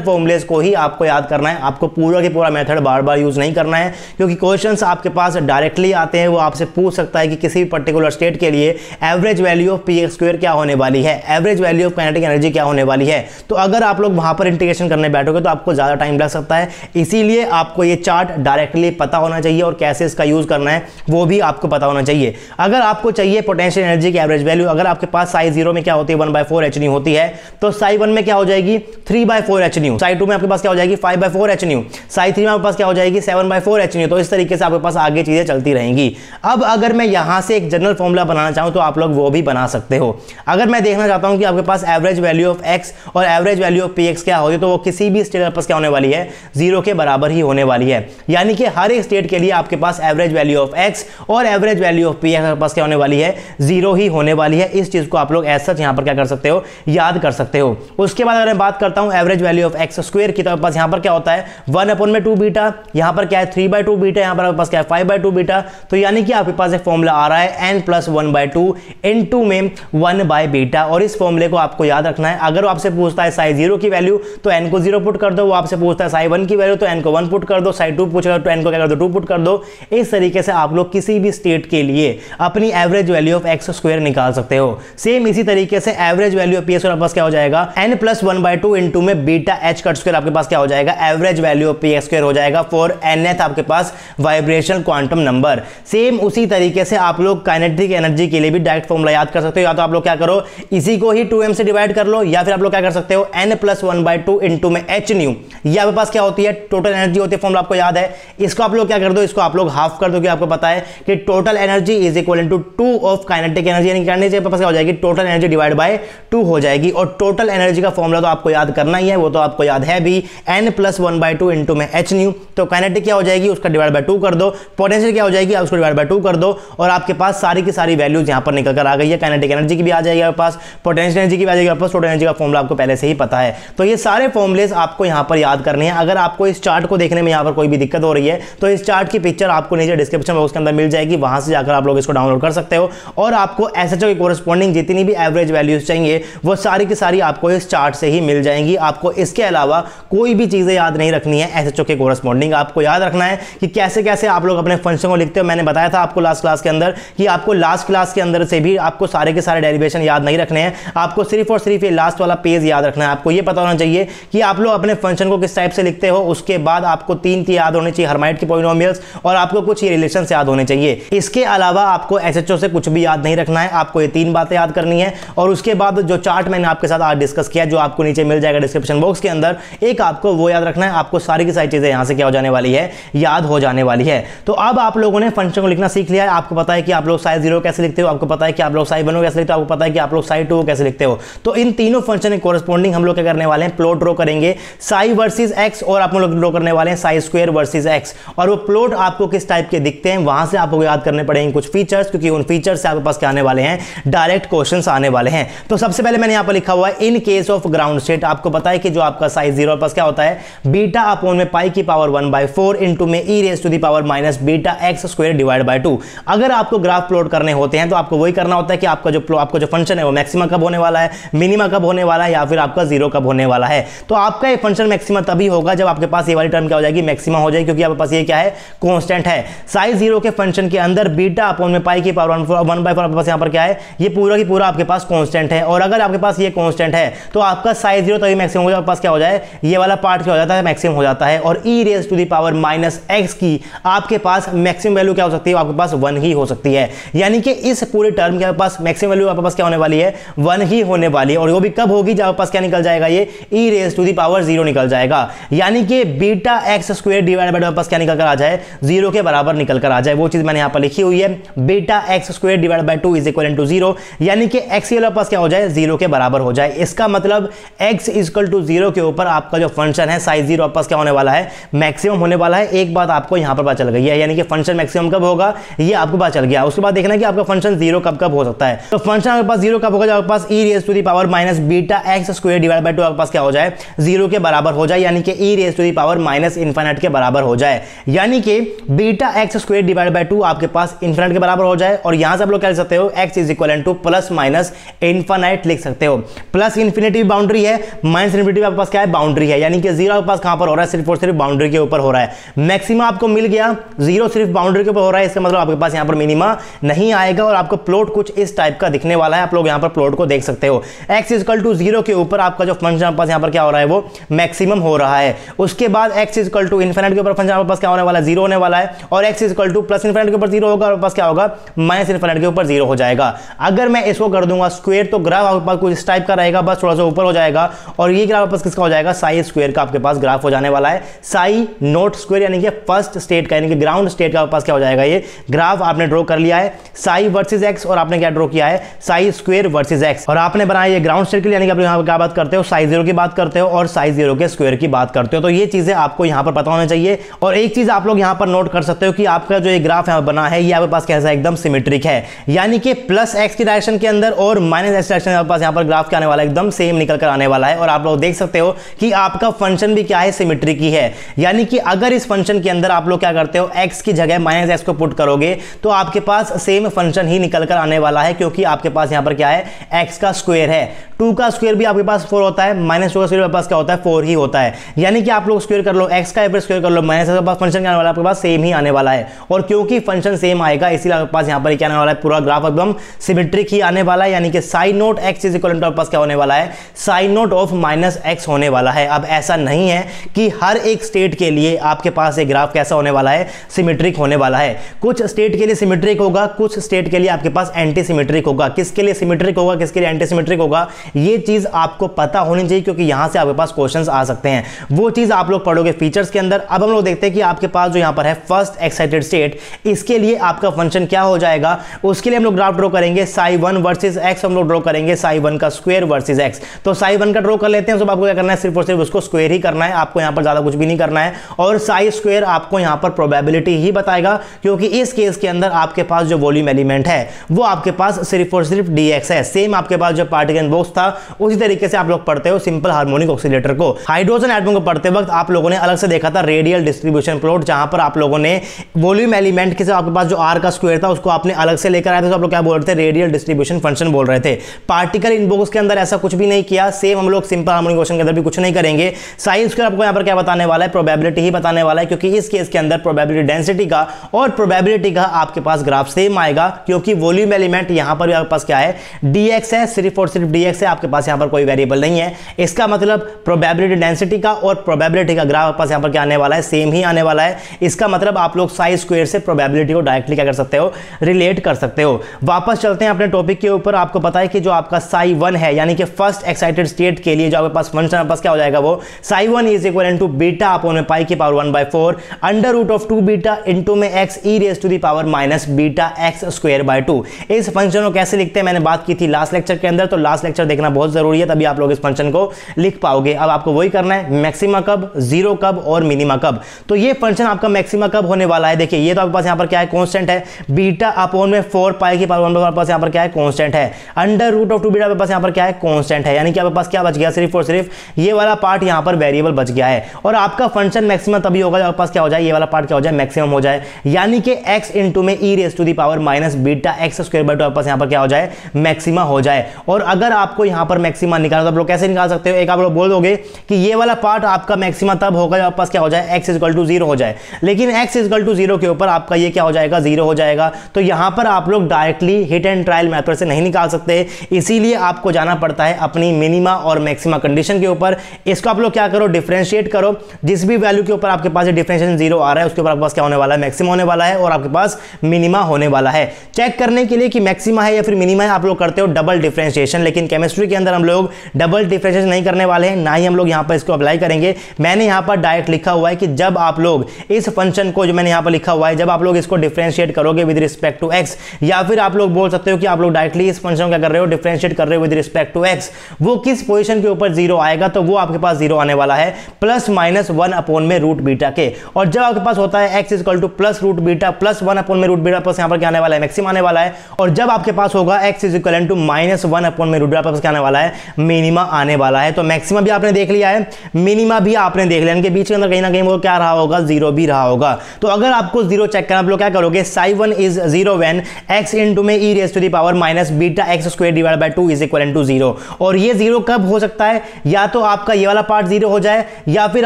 फॉर्मूलेज को ही आपको याद करना है। आपको पूरा के पूरा मेथड बार बार यूज नहीं करना है, क्योंकि क्वेश्चंस आपके पास डायरेक्टली आते हैं। वो आपसे पूछ सकता है कि किसी भी पर्टिकुलर स्टेट के लिए average value of P x square क्या होने वाली है, average value of kinetic energy क्या होने वाली है। तो अगर आप लोग वहां पर इंटीग्रेशन करने बैठोगे तो आपको ज्यादा टाइम लग सकता है। इसीलिए आपको ये चार्ट डायरेक्टली पता होना चाहिए और कैसे इसका यूज करना है वो भी आपको पता होना चाहिए। अगर आपको चाहिए पोटेंशियल एनर्जी की एवरेज वैल्यू, अगर आपके पास साई 0 में क्या होती है, 1/4 एच न्यू होती है, तो साई 1 में क्या हो जाएगी, 3/4 एच न्यू। साई 2 में आपके पास क्या हो जाएगी, 5/4 एच न्यू। साई 3 में आपके पास क्या हो जाएगी, 7/4 एच न्यू। तो इस तरीके से आपके पास आगे चीजें चलती रहेंगी। अब अगर मैं यहां से एक जनरल फॉर्मूला बनाना चाहूं तो आप लोग वो भी बना सकते हो। अगर मैं देखना चाहता हूं कि आपके पास एवरेज वैल्यू ऑफ एक्स और average value of P x क्या होगी, तो वो किसी भी स्टेट के पास क्या होने वाली है, 0 के बराबर ही होने वाली है। यानी कि हर एक स्टेट के लिए आपके पास एवरेज वैल्यू ऑफ एक्स और average value of P x के पास क्या होने वाली है, 0 ही होने वाली है। इस चीज को आप लोग ऐसा यहां पर क्या कर सकते हो, याद कर सकते हो। उसके बाद अगर मैं बात करता हूं average value of x square की, तो पास यहां पर क्या होता है, 1/2 बीटा, यहां पर क्या है 3/2 बीटा, यहां पर आपके पास क्या है 5/2 बीटा। तो यानी कि आपके पास एक फॉर्मूला आ रहा है n + 1/2 इनटू में 1/बीटा, और इस फॉर्मूले को आपको याद रखना है। अगर वो आपसे पूछता है साई 0 की वैल्यू तो n को 0 पुट कर दो, वो आपसे पूछता है साई 1 की वैल्यू तो n को 1 पुट कर दो, साई 2 पूछेगा तो n को क्या कर दो 2 पुट कर दो। इस तरीके से आप लोग किसी भी स्टेट के लिए अपनी average value of x square निकाल सकते हो। सेम इसी तरीके से average value of P X आपके पास क्या हो जाएगा, n + 1/2 इनटू में बीटा एच कट स्क्वायर आपके पास क्या हो जाएगा, average value of P x square हो जाएगा फॉर nth आपके पास वाइब्रेशनल क्वांटम नंबर। सेम उसी तरीके से आप लोग काइनेटिक एनर्जी के लिए भी डायरेक्ट फॉर्मूला याद कर सकते हो। या तो आप लोग क्या करो, इसी को ही 2m से डिवाइड कर लो, या फिर आप लोग क्या कर सकते हो, n + 1/2 इनटू में h न्यू। ये आपके पास क्या होती है, टोटल एनर्जी होती है, फॉर्मूला आपको याद है। इसको आप लोग क्या कर दो, इसको आप लोग हाफ कर दो, कि आपको पता है कि total energy is equal to 2 of kinetic energy, यानी करने से पास क्या हो जाएगी, टोटल एनर्जी डिवाइड बाय 2 हो जाएगी। और टोटल एनर्जी का फॉर्मूला तो आपको याद करना ही है, वो तो आपको याद है भी, n + 1/2 इनटू में h न्यू। तो काइनेटिक क्या हो जाएगी, उसका डिवाइड बाय 2 कर दो, पोटेंशियल क्या हो जाएगी, आप उसको डिवाइड बाय 2 कर दो, और आपके पास सारी की सारी वैल्यूज यहां पर निकल कर आ गई है। काइनेटिक एनर्जी की भी आ जाएगी आपके पास, पोटेंशियल एनर्जी की भी आ जाएगी आपके पास, टोटल एनर्जी का फॉर्मूला आपको पहले से ही पता है। तो ये सारे फॉर्मूलेज आपको यहां पर याद करने हैं। अगर आपको इस चार्ट को देखने में यहां पर कोई भी दिक्कत हो रही है तो इस चार्ट की पिक्चर आपको नीचे डिस्क्रिप्शन बॉक्स के अंदर मिल जाएगी, वहां से जाकर आप लोग इसको डाउनलोड कर सकते हो। और आपको एसएचओ की कोरेस्पॉन्डिंग जितनी भी एवरेज वैल्यूज चाहिए वो सारी की सारी आपको इस चार्ट से ही मिल जाएंगी। आपको इसके अलावा कोई भी चीजें याद नहीं रखनी है। एसएचओ के कोरेस्पॉन्डिंग आपको याद रखना है कि कैसे कैसे आप लोग अपने फंक्शन को लिखते हो। मैंने बताया था आपको लास्ट क्लास के अंदर कि आपको लास्ट क्लास के अंदर से भी आपको सारे के सारे डेरिवेशन याद नहीं रखने हैं, आपको सिर्फ और सिर्फ ये लास्ट वाला पेज याद रखना है। आपको ये पता होना चाहिए कि आप लोग अपने फंक्शन को किस टाइप से लिखते हो। उसके बाद आपको 3 याद होने चाहिए, हर्माइट की पॉलिनोमियल्स, और आपको कुछ ही रिलेशंस याद होने चाहिए। इसके अलावा आपको एसएचओ से कुछ भी याद नहीं रखना है, आपको ये 3 बातें याद करनी है। और उसके बाद जो चार्ट मैंने आपके साथ आज डिस्कस किया, जो आपको नीचे मिल जाएगा डिस्क्रिप्शन बॉक्स के अंदर, एक आपको वो याद रखना है। आपको सारी की सारी चीजें यहां से क्या हो जाने वाली है, याद हो जाने वाली है। तो अब आप लोगों ने फंक्शन को लिखना सीख लिया है। आपको पता है कि आप लोग साई 0 कैसे लिखते हो, आपको पता है कि आप लोग साई 1 कैसे लिखते हो, आपको पता है कि आप लोग साई 2 कैसे लिखते हो। तो इन तीनों फंक्शन के कोरेस्पॉन्डिंग हम लोग क्या करने वाले हैं, प्लॉट ड्रॉ करेंगे, साई वर्सेस एक्स और आप लोग ड्रॉ करने वाले हैं साई स्क्वायर वर्सेस एक्स, और वो प्लॉट आपको किस टाइप के दिखते हैं वहां से आपको याद करने पड़ेंगे कुछ फीचर्स, क्योंकि उन फीचर्स से आपके पास क्या आने वाले हैं, डायरेक्ट क्वेश्चंस आने वाले हैं। तो सबसे पहले मैंने यहां पर लिखा हुआ है इन केस ऑफ ग्राउंड स्टेट, आपको पता है कि जो आपका साई जीरो पास क्या होता है, बीटा अपॉन में पाई की पावर 1/4 इंटू में e raise to the power minus beta x square divide by 2। अगर आपको ग्राफ प्लॉट करने होते हैं तो आपको वही करना होता है कि आपका जो फंक्शन है वो मैक्सिमा कब होने वाला है, मिनिमा कब होने वाला है, या फिर आपका जीरो कब होने वाला है। तो आपका ये फंक्शन मैक्सिमा तभी होगा जब आपके पास ये वाली टर्म क्या हो जाएगी, मैक्सिमा हो जाएगी, क्योंकि आपके पास ये क्या है, कांस्टेंट है। साई जीरो के फंक्शन के अंदर बीटा अपॉन में पाई की पावर 1/4 आपके पास यहां पर क्या है, ये पूरा की पूरा आपके पास कांस्टेंट है। और अगर आपके पास ये कांस्टेंट है तो आपका साई जीरो तभी मैक्सिमम हो जाए, आपके पास क्या हो जाए, ये वाला पार्ट क्या हो जाता है, मैक्सिमम हो जाता है। और e raise to the power minus x की आपके पास मैक्सिमम वैल्यू क्या हो सकती है, आपके पास 1 ही हो सकती है। यानी कि इस पूरे टर्म के पास मैक्सिमम वैल्यू आपके पास क्या होने वाली है, 1 ही होने वाली है। और वो भी कब होगी, जब आपके पास क्या निकल जाएगा, ये e raise to the power 0 निकल जाएगा। यानी कि beta x square divide by पास क्या निकल कर आ जाए, 0 के बराबर निकल कर आ जाए। वो चीज मैंने यहां पर लिखी हुई है, beta x square divide by 2 is equal to 0, यानी कि एक्स के पास क्या हो जाए, 0 के बराबर हो जाए। इसका मतलब एक्स इक्वल टू 0 के ऊपर आपका जो फंक्शन है साई जीरो पास क्या होने वाला है, मैक्सिमम होने वाला है। एक बात आपको यहां पर पता चल गई है, यानी कि फंक्शन मैक्सिमम कब होगा ये आपको पता चल गया। उसके बाद देखना कि आपका फंक्शन 0 कब कब हो सकता है। तो फंक्शन आपके पास 0 कब होगा, जब आपके पास e raise to the power minus beta x square divide by 2 आपके पास क्या हो जाए, 0 के बराबर हो जाए, यानी कि e raise to the power minus infinite के बराबर हो जाए। यानी कि beta x square divide by 2 आपके पास इनफिनिट के बराबर हो जाए। और यहां से आप लोग क्या लिख सकते हो, x is equal to plus minus infinite लिख सकते हो। प्लस इनफिनिटी बाउंड्री है, माइनस इनफिनिटी आपके पास क्या है, बाउंड्री है। यानी कि 0 आपके पास कहां पर हो रहा है, सिर्फ और सिर्फ बाउंड्री के ऊपर हो रहा है। मैक्सिमा आपको मिल गया, 0 सिर्फ बाउंड्री के ऊपर हो रहा है, इसका मतलब आपके पास यहां पर मिनिमा नहीं आएगा। और आपको प्लॉट कुछ इस टाइप का दिखने वाला है, आप लोग यहां पर प्लॉट को देख सकते हो। एक्स इक्वल टू 0 के ऊपर आपका जो फंक्शन पास यहां पर क्या हो रहा है, वो मैक्सिमम हो रहा है। उसके बाद एक्स इक्वल टू इनफिनिट के ऊपर फंक्शन आपके पास क्या होने वाला है, 0 होने वाला है। और x equal to plus infinite के ऊपर 0 होगा, और पास क्या होगा, माइनस इनफिनिट के ऊपर 0 हो जाएगा। अगर मैं इसको कर दूंगा स्क्वायर तो ग्राफ आपके पास कुछ इस टाइप का रहेगा, बस थोड़ा सा ऊपर हो जाएगा। और ये ग्राफ आपके पास किसका हो जाएगा, साई स्क्वायर का आपके पास ग्राफ हो जाने वाला है। साई नोट स्क्वायर यानी कि फर्स्ट स्टेट का, यानी कि ग्राउंड स्टेट का आपके पास क्या हो जाएगा, ये ग्राफ आपने ड्रॉ कर लिया है साई वर्सेस एक्स, और आपने क्या ड्रॉ किया है, साई स्क्वायर वर्सेस एक्स। और आपने बनाया ये ग्राउंड स्टेट के लिए, यानी कि आप यहां पर क्या बात करते हो, साई जीरो की बात करते हो और साई जीरो के स्क्वायर की बात करते हो। तो ये चीजें आपको यहां पर पता होना चाहिए। और एक चीज आप लोग यहां पर नोट कर सकते हो कि आपका जो ये ग्राफ यहां बना है, ये आपके पास कैसा एकदम सिमेट्रिक है, यानी कि प्लस एक्स की डायरेक्शन के अंदर और माइनस एक्स डायरेक्शन में आपके पास यहां पर ग्राफ क्या आने वाला है, एकदम सेम निकल कर आने वाला है। और आप लोग देख सकते हो कि आपका फंक्शन भी क्या है, सिमेट्रिक ही है। यानी कि अगर इस फंक्शन के अंदर आप लोग क्या करते हो, एक्स की जगह माइनस एक्स को पुट करोगे तो आपके पास सेम फंक्शन ही निकल कर आने वाला है, क्योंकि आपके पास यहां पर क्या है, एक्स का स्क्वायर है। 2 का स्क्वायर भी आपके पास 4 होता है, माइनस 2 का स्क्वायर आपके पास क्या होता है, 4 ही होता है। यानी कि आप लोग स्क्वायर कर लो, एक्स का एवरेज स्क्वायर कर लो, माइनस का फंक्शन क्या आने वाला है, आपके पास सेम ही आने वाला है। और क्योंकि फंक्शन सेम आएगा, इसीलिए आपके पास यहां पर क्या आने वाला है, पूरा ग्राफ एकदम सिमेट्रिक ही आने वाला है। यानी कि sine naught X is equal to आपके पास क्या होने वाला है, sine naught of minus X होने वाला है। अब ऐसा नहीं है कि हर एक स्टेट के लिए आपके पास एक ग्राफ कैसा होने वाला है, सिमेट्रिक होने वाला है। कुछ स्टेट के लिए सिमेट्रिक होगा, कुछ स्टेट के लिए आपके पास एंटी सिमेट्रिक होगा। किसके लिए सिमेट्रिक होगा, किसके लिए एंटी सिमेट्रिक होगा, ये चीज आपको पता होनी चाहिए, क्योंकि यहां से आपके पास क्वेश्चंस आ सकते हैं। वो चीज आप लोग पढ़ोगे फीचर्स के अंदर। अब हम लोग देखते हैं कि आपके पास जो यहां पर है फर्स्ट एक्साइटेड स्टेट, इसके लिए आपका फंक्शन क्या हो जाएगा। उसके लिए हम लोग ग्राफ ड्रॉ करेंगे साई 1 वर्सेस एक्स, हम लोग ड्रॉ करेंगे साई 1 का स्क्वायर वर्सेस एक्स। तो साई 1 का ड्रॉ कर लेते हैं। सब आपको क्या करना है, सिर्फ और सिर्फ उसको स्क्वायर ही करना है, आपको यहां पर ज्यादा कुछ भी नहीं करना है। और साई स्क्वायर आपको यहां पर प्रोबेबिलिटी ही बताएगा, क्योंकि इस केस के अंदर आपके पास जो वॉल्यूम एलिमेंट है वो आपके पास सिर्फ और सिर्फ dx है। सेम आपके पास जो पार्टिकल बॉक्स था उसी तरीके से आप लोग पढ़ते हो सिंपल हार्मोनिक ऑक्सीलेटर को। हाइड्रोजन एटम को पढ़ते वक्त आप लोगों ने अलग से देखा था रेडियल डिस्ट्रीब्यूशन प्लॉट, जहां पर आप लोगों ने वॉल्यूम एलिमेंट के आपके पास जो r का स्क्वायर था उसको आपने अलग से लेकर आए थे, तो आप लोग क्या बोल रहे थे, रेडियल डिस्ट्रीब्यूशन फंक्शन बोल रहे थे। पार्टिकल इनबॉक्स के अंदर ऐसा कुछ भी नहीं किया। सेम हम लोग सिंपल हार्मोनिक क्वेश्चन के अंदर भी कुछ नहीं करेंगे। साइज स्क्वायर आपको यहां पर क्या बताने वाला है, प्रोबेबिलिटी ही बताने वाला है, क्योंकि इस केस के अंदर प्रोबेबिलिटी डेंसिटी का और प्रोबेबिलिटी का आपके पास ग्राफ सेम आएगा, क्योंकि वॉल्यूम एलिमेंट यहां पर भी आपके पास क्या है, dx है, सिर्फ और सिर्फ dx है। आपके पास यहां पर कोई वेरिएबल नहीं है। इसका मतलब प्रोबेबिलिटी डेंसिटी का और प्रोबेबिलिटी का ग्राफ आपके पास यहां पर क्या आने वाला है, सेम ही आने वाला है। इसका मतलब आप लोग साइज स्क्वायर से प्रोबेबिलिटी को डायरेक्टली क्या कर सकते हो, रिलेट कर सकते हो। वापस चलते हैं अपने टॉपिक के ऊपर। आपको पता है कि जो आपका साई 1 है, यानी कि फर्स्ट एक्साइटेड स्टेट के लिए जो आपके पास फंक्शन आपके पास क्या हो जाएगा, वो psi 1 is equal to beta upon pi की power 1/4 under root of 2 beta into में x e raise to the power minus beta x square by 2। इस फंक्शन को कैसे लिखते हैं मैंने बात की थी लास्ट लेक्चर के अंदर, तो लास्ट लेक्चर देखना बहुत जरूरी है, तभी आप लोग इस फंक्शन को लिख पाओगे। अब आपको वही करना है, मैक्सिमा कब, 0 जीरो कब और मिनिमा कब। तो ये फंक्शन आपका मैक्सिमा कब होने वाला है, देखिए ये तो आपके पास यहाँ पर क्या है, कांस्टेंट है, बीटा अपॉन में 4 पाई की पावर 1 आपके पास यहाँ पर क्या है, कांस्टेंट है, अंडर रूट ऑफ 2 बीटा आपके पास यहाँ पर क्या है, कांस्टेंट है। यानी कि आपके पास क्या बच गया, सिर्फ और सिर्फ ये वाला पार्ट यहाँ पर वेरिएबल बच गया है। और आपका फंक्शन मैक्सिमम तभी होगा जब आपके पास क्या हो जाए, ये वाला पार्ट क्या हो जाए, मैक्सिमम हो जाए। यानी कि x इंटू में e raise to the power minus beta x square by 2 आपके पास यहाँ पर क्या हो जाए, मैक्सिमा हो जाए। और अगर आपको यहाँ पर मैक्सिमा निकालना तो आप लोग कैसे निकाल सकते हो, एक आप लोग बोल दोगे कि ये वाला पार्ट आपका मैक्सिमा तब होगा जब आपके पास क्या हो जाए, x इक्वल टू 0 हो जाए। लेकिन x इक्वल टू 0 के ऊपर आपका ये क्या हो जाएगा, 0 हो जाएगा। तो यहां पर आप लोग directly hit and trial method से नहीं निकाल सकते, इसीलिए आपको जाना पड़ता है अपनी मिनिमा और मैक्सिमा कंडीशन के ऊपर। इसको आप लोग क्या करो, डिफरेंशिएट करो, जिस भी वैल्यू के ऊपर आपके पास डिफरेंशिएशन 0 आ रहा है उसके ऊपर आपके पास क्या होने वाला है, मैक्सिमा होने वाला है और आपके पास मिनिमा होने वाला है। चेक करने के लिए कि मैक्सिमा है या फिर मिनिमा है, आप लोग करते हो डबल डिफरेंशिएशन। लेकिन केमिस्ट्री के अंदर हम लोग डबल डिफरेंशिएशन नहीं करने वाले हैं, ना ही हम लोग यहां पर इसको अप्लाई करेंगे। मैंने यहां पर डायरेक्ट लिखा हुआ है कि जब आप लोग इस फंक्शन को, जो मैंने यहां पर लिखा हुआ है, जब आप लोग इसको डिफरेंशिएट करोगे विद रिस्पेक्ट टू x, या फिर आप लोग बोल सकते हो कि आप लोग डायरेक्टली इस फंक्शन को क्या कर रहे हो, डिफरेंशिएट कर रहे हो विद रिस्पेक्ट टू x, वो किस पोजीशन के ऊपर 0 आएगा, तो वो आपके पास 0 आने वाला है प्लस माइनस 1 अपॉन में रूट बीटा के। और जब आपके पास होता है x equal to plus root beta plus 1 upon में रूट बीटा, प्लस यहां पर क्या आने वाला है, मैक्सिमा आने वाला है। और जब आपके पास होगा x equal to minus 1 upon में रूट बीटा, प्लस क्या आने वाला है, मिनिमा आने वाला है। तो मैक्सिमा भी आपने देख लिया है, मिनिमा भी आपने देख लिया, इनके बीच के अंदर कहीं ना कहीं वो क्या रहा होगा, 0 भी रहा होगा। तो अगर आपको 0 चेक करना, आप लोग क्या करोगे, psi1 is 0 when x into में e raise to the power minus beta x square divide by 2 is equal to 0। और ये 0 कब हो सकता है, या तो आपका ये वाला पार्ट 0 हो जाए या फिर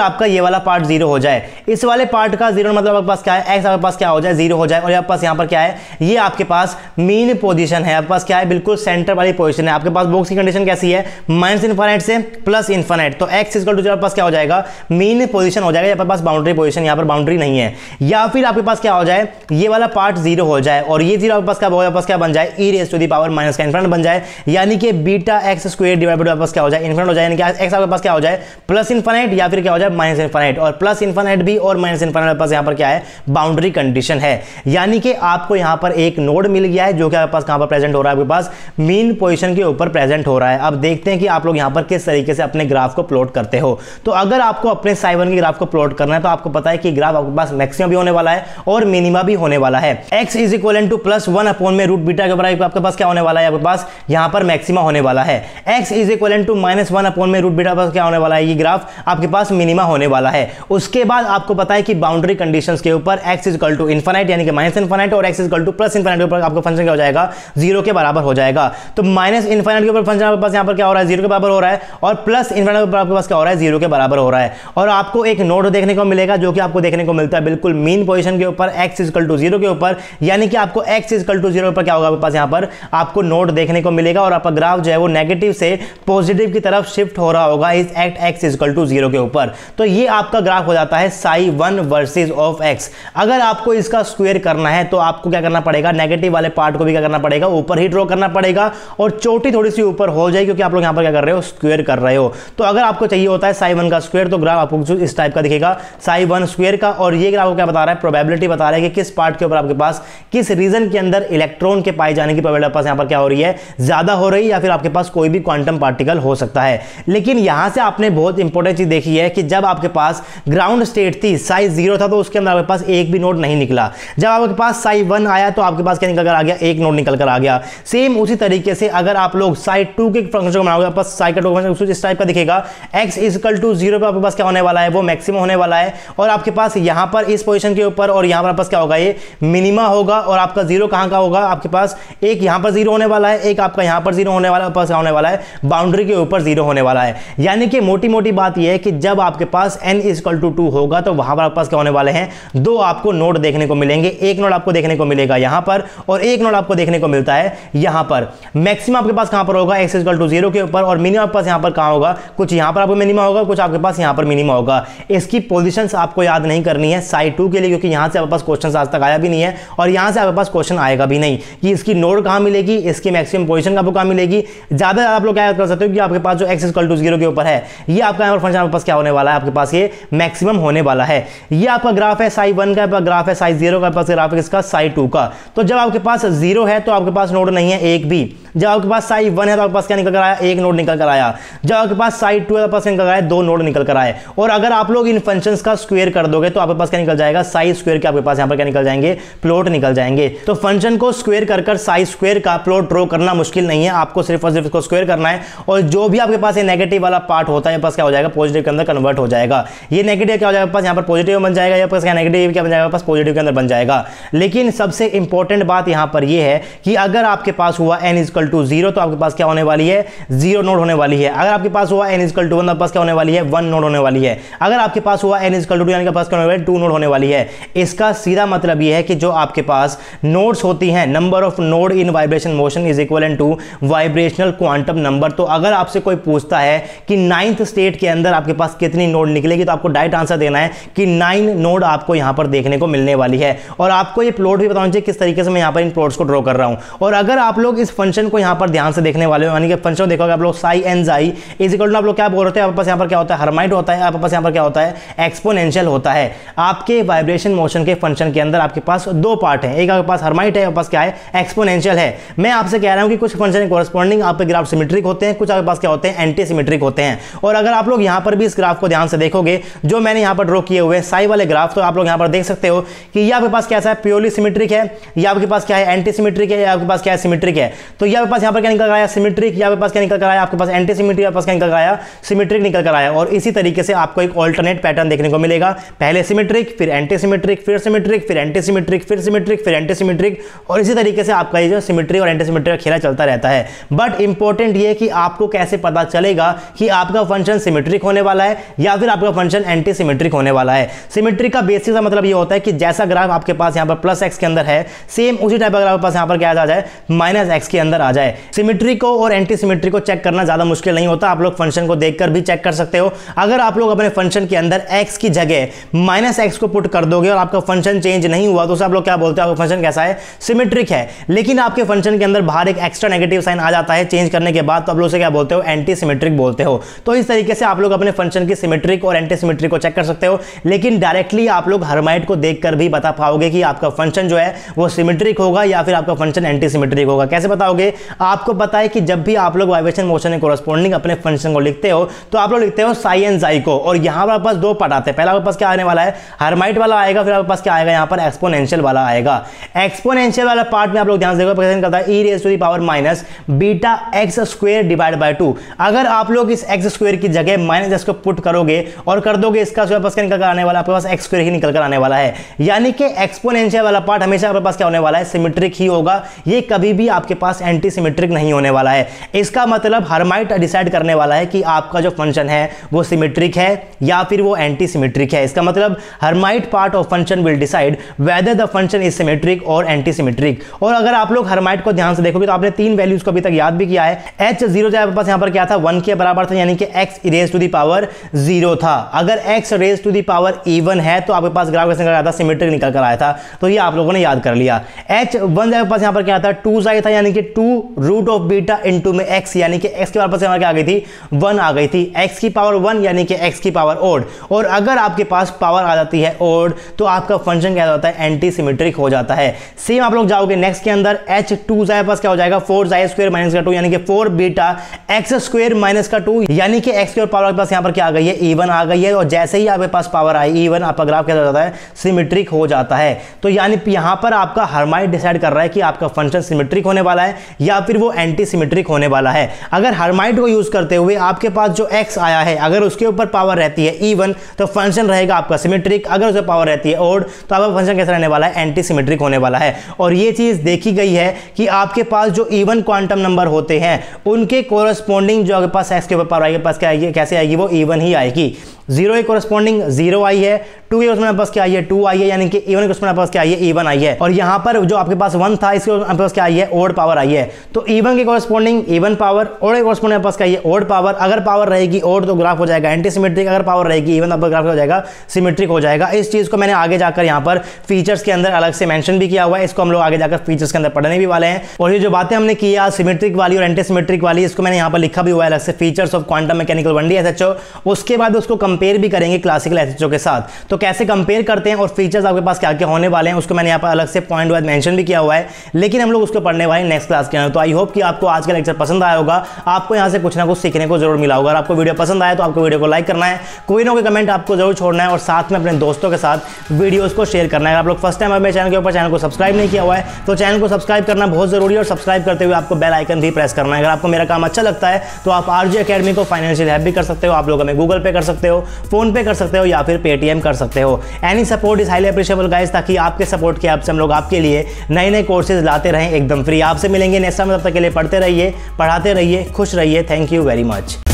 आपका ये वाला पार्ट 0 हो जाए। इस वाले पार्ट का 0 मतलब आपके पास क्या है, x आपके पास क्या हो जाए, 0 हो जाए। और आपके पास यहाँ पर क्या है, ये आपके पास मीन पोजीशन है, आपके पास क्या है, बिल्कुल सेंटर वाली पोजीशन है। आपके पास बॉक्स की कंडीशन कैसी है, माइनस इनफाइनाइट से प्लस इनफाइनाइट। तो x इक्वल टू 0 आपके पास क्या हो जाएगा, मीन पोजीशन हो जाएगा, यहाँ पर पास बाउंड्री पोजीशन, यहाँ पर बाउंड्री नहीं है। या फिर आपके पास क्या हो जाए, ये वाला पार्ट 0 हो जाए और ये 0 आपके पास क्या पास क्या बन जाए, e raise to the power minus का इनफिनिट बन जाए। यानी कि beta x square divide by 2 आपके पास क्या हो जाए, इनफिनिट हो जाए। यानी कि x आपके पास क्या हो जाए, प्लस इनफिनिट या फिर क्या हो जाए, माइनस इनफिनिट। और प्लस इनफिनिट भी और माइनस इनफिनिट पास यहाँ पर क्या है, बाउंड्री कंडीशन है। यानी कि आपको यहाँ पर एक नोड मिल गया है जो कि आपके पास कहाँ पर प्रेजेंट हो रहा है, आपके पास मीन पोजीशन के ऊपर प्रेजेंट हो रहा है। अब देखते हैं कि आप लोग यहाँ पर किस तरीके से अपने ग्राफ को प्लॉट करते हो। तो अगर आपको अपने psi1 के ग्राफ को प्लॉट करना है तो आपको पता है कि ग्राफ आपके पास मैक्सिमम भी होने वाला है और मिनिमा भी होने वाला है। x is equal to plus 1 upon में रूट बीटा के बराबर आपके पास क्या होने वाला है, आपके पास यहाँ पर मैक्सिमा होने वाला है। x is equal to minus 1 upon में रूट बीटा पास क्या होने वाला है, ये ग्राफ आपके पास मिनिमा होने वाला है। उसके बाद आपको पता है कि बाउंड्री कंडीशंस के ऊपर x is equal to infinite यानी कि माइनस इनफिनिट और x is equal to plus infinite के ऊपर आपका फंक्शन क्या हो जाएगा, 0 के बराबर हो जाएगा। तो माइनस इनफिनिट के ऊपर फंक्शन आपके पास यहाँ पर क्या हो रहा है, 0 के बराबर हो रहा है और प्लस इनफिनिट के ऊपर आपके पास क्या हो रहा है, 0 के बराबर हो रहा है। और आपको एक नोड देखने को मिलेगा जो कि आपको देखने को मिलता है बिल्कुल मीन पोजीशन के ऊपर x इक्वल टू 0 के ऊपर। यानी कि आपको x इक्वल टू 0 पर क्या होगा, आपके पास यहाँ पर आपको नोड देखने को मिलेगा और आपका ग्राफ जो है वो नेगेटिव से पॉजिटिव की तरफ शिफ्ट हो रहा होगा इस एट x इक्वल टू 0 के ऊपर। तो ये आपका ग्राफ हो जाता है psi1 वर्सेस ऑफ x। अगर आपको इसका स्क्वायर करना है तो आपको क्या करना पड़ेगा, नेगेटिव वाले पार्ट को भी क्या करना पड़ेगा, ऊपर ही ड्रॉ करना पड़ेगा और चोटी थोड़ी सी ऊपर हो जाएगी क्योंकि आप लोग यहाँ पर क्या कर रहे हो, स्क्वायर कर रहे हो। तो अगर आपको चाहिए होता है psi1 का स्क्वायर तो ग्राफ आपको इस टाइप का दिखेगा psi1 स्क्वायर का। और ये ग्राफ क्या बता रहा है, प्रोबेबिलिटी बता रहा है कि किस पार्ट के ऊपर आपके पास किस रीजन के अंदर इलेक्ट्रॉन के पाए जाने की प्रोबेबिलिटी पास यहाँ पर क्या हो रही है, ज्यादा हो रही है, या फिर आपके पास कोई भी क्वांटम पार्टिकल हो सकता है। लेकिन यहां से आपने बहुत इंपॉर्टेंट चीज देखी है कि जब आपके पास ग्राउंड स्टेट थी साइज 0 था तो उसके अंदर आपके पास एक भी नोड नहीं निकला। जब आपके पास psi1 आया तो आपके पास क्या निकल कर आ गया, एक नोड निकल कर आ गया। सेम उसी तरीके से अगर आप लोग psi2 के फंक्शन को बनाओगे, आपके पास psi का फंक्शन इस टाइप का दिखेगा, x इक्वल टू 0 पे आपके पास क्या होने वाला है, वो मैक्सिमम होने वाला है। और आपके पास यहां पर इस पोजीशन के ऊपर और यहां पर आपके पास क्या होगा, ये मिनिमा होगा। और आपका 0 कहां का होगा, आपके पास एक यहां पर 0 होने वाला है, एक आपका यहां पर 0 होने वाला है, पास होने वाला है बाउंड्री के ऊपर 0 होने वाला है। यानी कि मोटी मोटी बात यह है कि जब आपके पास n इक्वल टू 2 होगा तो वहां पर आपके पास क्या होने वाले हैं, दो आपको नोड देखने को मिलेंगे। एक नोड आपको देखने को मिलेगा यहां पर और एक नोड आपको देखने को मिलता है यहां पर। मैक्सिमम आपके पास कहां पर होगा, x इक्वल टू 0 के ऊपर, और मिनिमम आपके पास यहां पर कहां होगा, कुछ यहां पर आपको मिनिमम होगा, कुछ आपके पास यहां पर मिनिमम होगा। इसकी पोजीशंस आपको याद नहीं करनी है psi2 के लिए, क्योंकि यहां से आपके पास क्वेश्चन आज तक आया भी नहीं है और यहां से आपके पास क्वेश्चन आएगा भी नहीं कि इसकी नोड कहां मिलेगी, इसकी मैक्सिमम पोजीशन आपको कहां मिलेगी। ज्यादा आप लोग क्या कर सकते हो कि आपके पास जो x इक्वल टू 0 के ऊपर है ये आपका यहाँ पर फंक्शन आपके पास क्या होने वाला है, आपके पास ये मैक्सिमम होने वाला है। ये आपका ग्राफ है psi1 का, ग्राफ है psi0 का, पास ग्राफ है इसका psi2 का। तो जब आपके पास 0 है तो आपके पास नोड नहीं है एक भी। जब आपके पास psi1 है तो आपके पास क्या निकल कर आया, एक नोड निकल कर आया। जब आपके पास psi2 है तो आपके पास निकल कर आया, दो नोड निकल कर आए। और और अगर आप लोग इन फंक्शंस का स्क्वायर कर दोगे तो आपके पास क्या निकल जाएगा, साई स्क्वायर के आपके पास यहां पर क्या निकल जाएंगे, प्लॉट निकल जाएंगे। तो फंक्शन को स्क्वायर कर साई स्क्वायर का प्लॉट ड्रॉ करना मुश्किल नहीं है, आपको सिर्फ और सिर्फ इसको स्क्वायर करना है और जो भी आपके पास ये नेगेटिव वाला पार्ट होता है पास क्या हो जाएगा, पॉजिटिव के अंदर कन्वर्ट हो जाएगा। ये नेगेटिव क्या हो जाएगा पास, यहां पर पॉजिटिव बन जाएगा, या पास क्या नेगेटिव क्या बन जाएगा, पास पॉजिटिव के अंदर बन जाएगा। लेकिन सबसे इंपॉर्टेंट बात यहां पर यह है कि अगर आपके पास हुआ n = 0 तो आपके पास क्या होने वाली है, 0 नोड होने वाली है। अगर आपके पास हुआ n = 1 आपके पास क्या होने वाली है, 1 नोड होने वाली है। अगर आपके पास हुआ n = 2 यानी कि पास क्या होने वाली है, 2 नोड होने वाली है। इसका सीधा मतलब यह है कि जो आपके पास नोड्स होती हैं, number of node in vibration motion is equal to vibrational quantum number. तो अगर आपसे कोई पूछता है कि 9th स्टेट के अंदर आपके पास कितनी नोड निकलेगी तो आपको डायरेक्ट आंसर देना है कि 9 नोड आपको यहां पर देखने को मिलने वाली है। और आपको ये प्लॉट भी बताना चाहिए किस तरीके से मैं यहां पर इन प्लॉट्स को ड्रॉ कर रहा हूं। और अगर आप लोग इस फंक्शन को यहां पर ध्यान से देखने वाले हो, यानी कि फंक्शन देखोगे आप लोग साई एन जाई इज इक्वल टू, आप लोग क्या बोल रहे थे, आपके पास यहां पर क्या होता है, हर्माइट होता है, आपके पास यहां पर क्या होता है, एक्सपोनेंशियल होता है। आपके वाइब्रेशन मोशन के फंक्शन के अंदर आपके पास दो पार्ट है, एक आपके पास हर्माइट है, आपके पास क्या है, एक्सपोनेंशियल है। मैं आपसे कह रहा हूं कि कुछ फंक्शन कोरस्पॉन्डिंग आपके ग्राफ सिमेट्रिक होते हैं, कुछ आपके पास क्या होते हैं, एंटी सिमेट्रिक होते हैं। और अगर आप लोग यहां पर भी इस ग्राफ को ध्यान से देखोगे, जो मैंने यहां पर ड्रॉ किए हुए साई वाले ग्राफ, तो आप लोग यहां पर देख सकते हो कि ये आपके पास कैसा है, प्योरली सिमेट्रिक है, या आपके पास क्या है, एंटी सिमेट्रिक है, या आपके पास क्या है, सिमेट्रिक है। तो ये आपके पास यहां पर क्या निकल कर आया, सिमेट्रिक, या आपके पास क्या निकल कर आया, आपके पास एंटी सिमेट्रिक, आपके पास क्या निकल कर आया, सिमेट्रिक निकल कर आया। और इसी तरीके से आपको एक ऑल्टरनेट पैटर्न देखने को मिलेगा, पहले सिमेट्रिक, फिर एंटी सिमेट्रिक, फिर सिमेट्रिक, फिर एंटी सिमेट्रिक, फिर सिमेट्रिक, फिर एंटी सिमेट्रिक, और इसी तरीके से आपका ये जो सिमेट्री और एंटी सिमेट्री का खेला चलता रहता है। बट इंपॉर्टेंट ये कि आपको कैसे पता चलेगा कि आपका फंक्शन सिमेट्रिक होने वाला है या फिर आपका फंक्शन एंटी सिमेट्रिक होने वाला है। सिमेट्रिक का बेसिक का मतलब ये होता है कि जैसा ग्राफ आपके पास यहां पर प्लस एक्स के अंदर है, सेम उसी टाइप का ग्राफ पास यहां पर क्या आ जाए, माइनस एक्स के अंदर आ जाए। सिमेट्री को और एंटी सिमेट्री को चेक करना ज्यादा मुश्किल नहीं होता, आप लोग फंक्शन को देखकर भी चेक कर सकते हो। अगर आप लोग अपने फंक्शन के अंदर एक्स की जगह माइनस एक्स को पुट कर दोगे और आपका फंक्शन चेंज नहीं हुआ तो आप लोग क्या बोलते हो, आपका फंक्शन कैसा है, सिमेट्रिक है। लेकिन आपके फंक्शन के अंदर बाहर एक एक्स्ट्रा नेगेटिव साइन आ जाता है चेंज करने के बाद, तो आप लोग उसे क्या बोलते हो, एंटी सिमेट्रिक बोलते हो। तो इस तरीके से आप लोग अपने फंक्शन की सिमेट्रिक और एंटी सिमेट्रिक को चेक कर सकते हो। लेकिन डायरेक्टली आप लोग हर्माइट को देखकर भी बता पाओगे कि आपका फंक्शन जो है वो सिमेट्रिक होगा या फिर आपका फंक्शन एंटी सिमेट्रिक होगा। कैसे बताओगे, आपको पता है कि जब भी आप लोग वाइब्रेशन मोशन के कोरस्पॉन्डिंग अपने फंक्शन को लिखते हो तो आप लोग लिखते हो साई एन जाई को, और यहां पर पास दो पार्ट आते हैं। पहला आपके पास क्या आने वाला है, हर्माइट वाला आएगा, फिर आपके पास क्या आएगा, यहां पर एक्सपोनेंशियल वाला आएगा। एक्सपोनेंशियल वाला पार्ट में आप लोग ध्यान से देखो प्रेजेंट करता है e raised to the power minus beta x square divide by 2। अगर आप लोग इस एक्स स्क्वायर की जगह माइनस एक्स को पुट करोगे और कर दोगे इसका स्क्वायर, पास क्या निकल कर आने वाला, आपके पास एक्स स्क्वायर ही निकल कर आने वाला है। यानी कि एक्सपोनेंशियल वाला पार्ट हमेशा आपके पास क्या होने वाला है, सिमेट्रिक ही होगा, ये कभी भी आपके पास एंटी सिमेट्रिक नहीं होने वाला है। इसका मतलब हर्माइट डिसाइड करने वाला है कि आपका जो फंक्शन है वो सिमेट्रिक है या फिर वो एंटी सिमेट्रिक है। इसका मतलब Hermite part of function will decide whether the function is symmetric और एंटी सिमेट्रिक। और अगर आप लोग हर्माइट को ध्यान से देखोगे तो आपने तीन वैल्यूज को अभी तक याद भी किया है। h0 आपके पास यहां पर क्या था, 1 के बराबर था, यानी कि x raised to the power 0 था। अगर x raised to the power even है तो आपके पास ग्राफ कैसे निकल आया था, सिमेट्रिक निकल कर आया था। तो ये आप लोगों ने याद कर लिया। h1 आपके पास यहां पर क्या था, 2 था, यानी कि 2 रूट ऑफ बीटा इनटू में x, यानी कि x के बराबर से क्या आ गई थी, 1 आ गई थी। x की पावर 1 यानी कि x की पावर ओड, और अगर आपके पास पावर आ जाती है ओड तो आपका फंक्शन क्या होता है, एंटी सिमेट्रिक हो जाता है। सेम आप लोग जाओगे नेक्स्ट के अंदर, h2 पास क्या हो जाएगा, 4 स्क्वायर माइनस का 2, यानी कि 4 बीटा एक्स स्क्वायर माइनस का 2, यानी कि x की पावर आपके पास यहां पर क्या आ गई है, E1 आ गई है। और जैसे ही आपके पास पावर आई E1, आपका ग्राफ क्या हो जाता है, सिमेट्रिक हो जाता है। तो यानी यहां पर आपका हर्माइट डिसाइड कर रहा है कि आपका फंक्शन सिमेट्रिक होने वाला है या फिर वो एंटी सिमेट्रिक होने वाला है। अगर हर्माइट को यूज करते हुए आपके पास जो x आया है, अगर उसके ऊपर पावर रहती है E1 तो फंक्शन रहेगा आपका सिमेट्रिक, अगर उसके पावर रहती है ओड तो आपका फंक्शन कैसा रहने वाला है, एंटी सिमेट्रिक होने वाला है। और ये चीज देखी गई है कि आपके पास जो इवन क्वांटम नंबर होते हैं उनके कोरस्पॉन्डिंग जो आपके पास एक्स के ऊपर पावर आएगी, पास क्या आएगी, कैसे आएगी, वो इवन ही आएगी। 0 के कोरस्पॉन्डिंग 0 आई है, 2 के कोरस्पॉन्डिंग पास क्या आई है, 2 आई है, यानी कि इवन के कोरस्पॉन्डिंग पास क्या आई है, इवन आई है। और यहां पर जो आपके पास 1 था इसके पास क्या आई है, ओड पावर आई है। तो इवन के कोरस्पॉन्डिंग इवन पावर, ओड के कोरस्पॉन्डिंग पास क्या आई है, ओड पावर। अगर पावर रहेगी ओड तो ग्राफ हो जाएगा एंटी सिमेट्रिक, अगर पावर रहेगी इवन तो ग्राफ हो जाएगा सिमेट्रिक हो जाएगा। इस चीज को मैंने आगे जाकर यहां पर फीचर्स के अंदर अलग से मेंशन भी किया हुआ है, इसको हम लोग आगे जाकर फीचर्स के अंदर पढ़ने भी वाले हैं। और ये जो बातें हमने की है सिमेट्रिक वाली और एंटी सिमेट्रिक वाली, इसको मैंने यहां पर लिखा भी हुआ है अलग से, features of quantum mechanical 1D SHO। उसके बाद उसको कंपेयर भी करेंगे क्लासिकल SHO के साथ। तो कैसे कंपेयर करते हैं और फीचर्स आपके पास क्या क्या होने वाले हैं उसको मैंने यहां पर अलग से पॉइंट वाइज मेंशन भी किया हुआ है, लेकिन हम लोग उसको पढ़ने वाले नेक्स्ट क्लास के अंदर। तो आई होप कि आपको आज का लेक्चर पसंद आया होगा, आपको यहां से कुछ ना कुछ सीखने को जरूर मिला होगा। अगर आपको वीडियो पसंद आया तो आपको वीडियो को लाइक करना है है, कोई ना कोई कमेंट आपको जरूर छोड़ना है और साथ में अपने दोस्तों के साथ वीडियोस को शेयर करना है। अगर आप लोग फर्स्ट टाइम मेरे चैनल के ऊपर चैनल को सब्सक्राइब नहीं किया हुआ है तो चैनल को सब्सक्राइब करना बहुत जरूरी है और सब्सक्राइब करते हुए आपको बेल आइकन भी प्रेस करना है। अगर आपको मेरा काम अच्छा लगता है तो आप आरजे एकेडमी को फाइनेंशियल हेल्प भी कर सकते हो। आप लोग हमें गूगल पे कर सकते हो, फोन पे कर सकते हो या फिर पेटीएम कर सकते हो। Any support is highly appreciable guys, ताकि आपके सपोर्ट की हेल्प से हम लोग आपके लिए नए नए कोर्सेज लाते रहें एकदम फ्री। आपसे मिलेंगे नेक्स्ट टाइम, तब तक के लिए पढ़ते रहिए, पढ़ाते रहिए, खुश रहिए। Thank you very much.